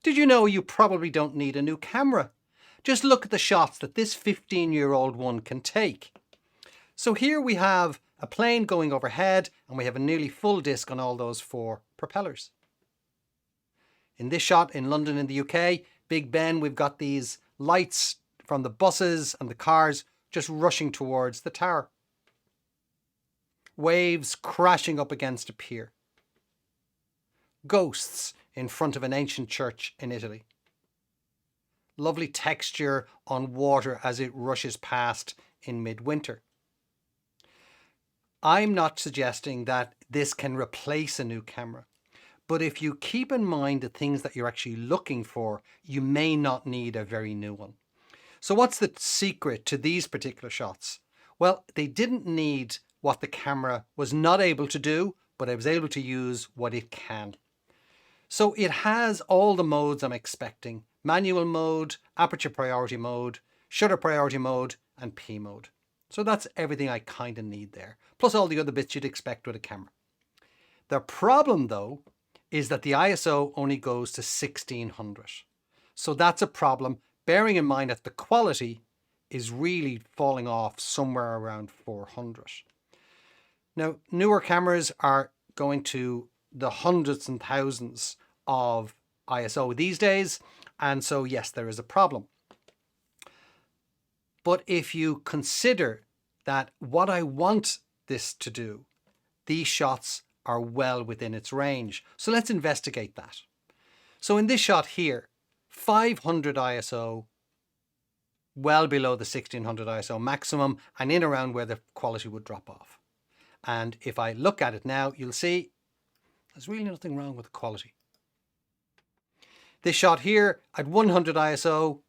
Did you know you probably don't need a new camera? Just look at the shots that this 15-year-old one can take. So here we have a plane going overhead and we have a nearly full disc on all those 4 propellers. In this shot in London in the UK, Big Ben, we've got these lights from the buses and the cars just rushing towards the tower. Waves crashing up against a pier. Ghosts in front of an ancient church in Italy. Lovely texture on water as it rushes past in midwinter. I'm not suggesting that this can replace a new camera, but if you keep in mind the things that you're actually looking for, you may not need a very new one. So what's the secret to these particular shots? Well, they didn't need what the camera was not able to do, but it was able to use what it can. So it has all the modes I'm expecting: manual mode, aperture priority mode, shutter priority mode, and P mode. So that's everything I kind of need there, plus all the other bits you'd expect with a camera. The problem though is that the ISO only goes to 1600. So that's a problem, bearing in mind that the quality is really falling off somewhere around 400. Now, newer cameras are going to the hundreds and thousands of ISO these days, and so yes, there is a problem. But if you consider that what I want this to do, these shots are well within its range. So let's investigate that. So in this shot here, 500 ISO, well below the 1600 ISO maximum, and in around where the quality would drop off. And if I look at it now, you'll see there's really nothing wrong with the quality. This shot here at 100 ISO,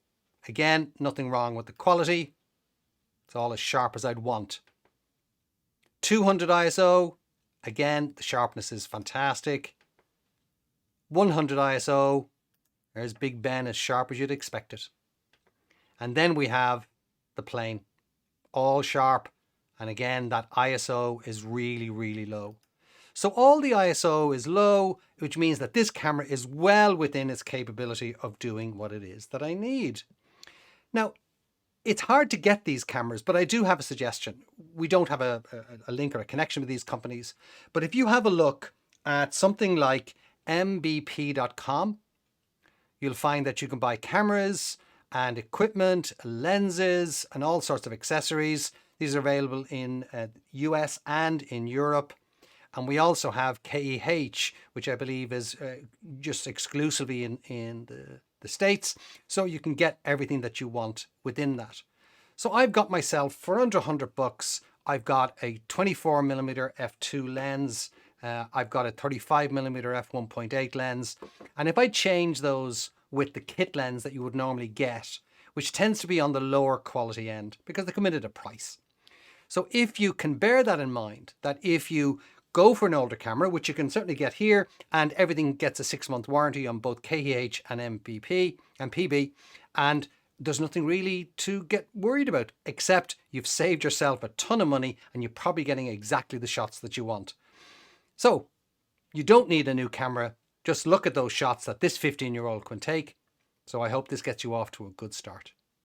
again, nothing wrong with the quality. It's all as sharp as I'd want. 200 ISO, again, the sharpness is fantastic. 100 ISO, there's Big Ben, as sharp as you'd expect it. And then we have the plane, all sharp. And again, that ISO is really, really low. So all the ISO is low, which means that this camera is well within its capability of doing what it is that I need. Now, it's hard to get these cameras, but I do have a suggestion. We don't have a link or a connection with these companies, but if you have a look at something like mbp.com, you'll find that you can buy cameras and equipment, lenses, and all sorts of accessories. These are available in the US and in Europe. And we also have KEH, which I believe is just exclusively in the States. So you can get everything that you want within that. So I've got myself, for under $100, I've got a 24mm f2 lens. I've got a 35mm f1.8 lens. And if I change those with the kit lens that you would normally get, which tends to be on the lower quality end because they come in at a price. So if you can bear that in mind, that if you go for an older camera, which you can certainly get here, and everything gets a 6-month warranty on both KEH and MBP and PB, and there's nothing really to get worried about, except you've saved yourself a ton of money and you're probably getting exactly the shots that you want. So you don't need a new camera. Just look at those shots that this 15-year-old can take. So I hope this gets you off to a good start.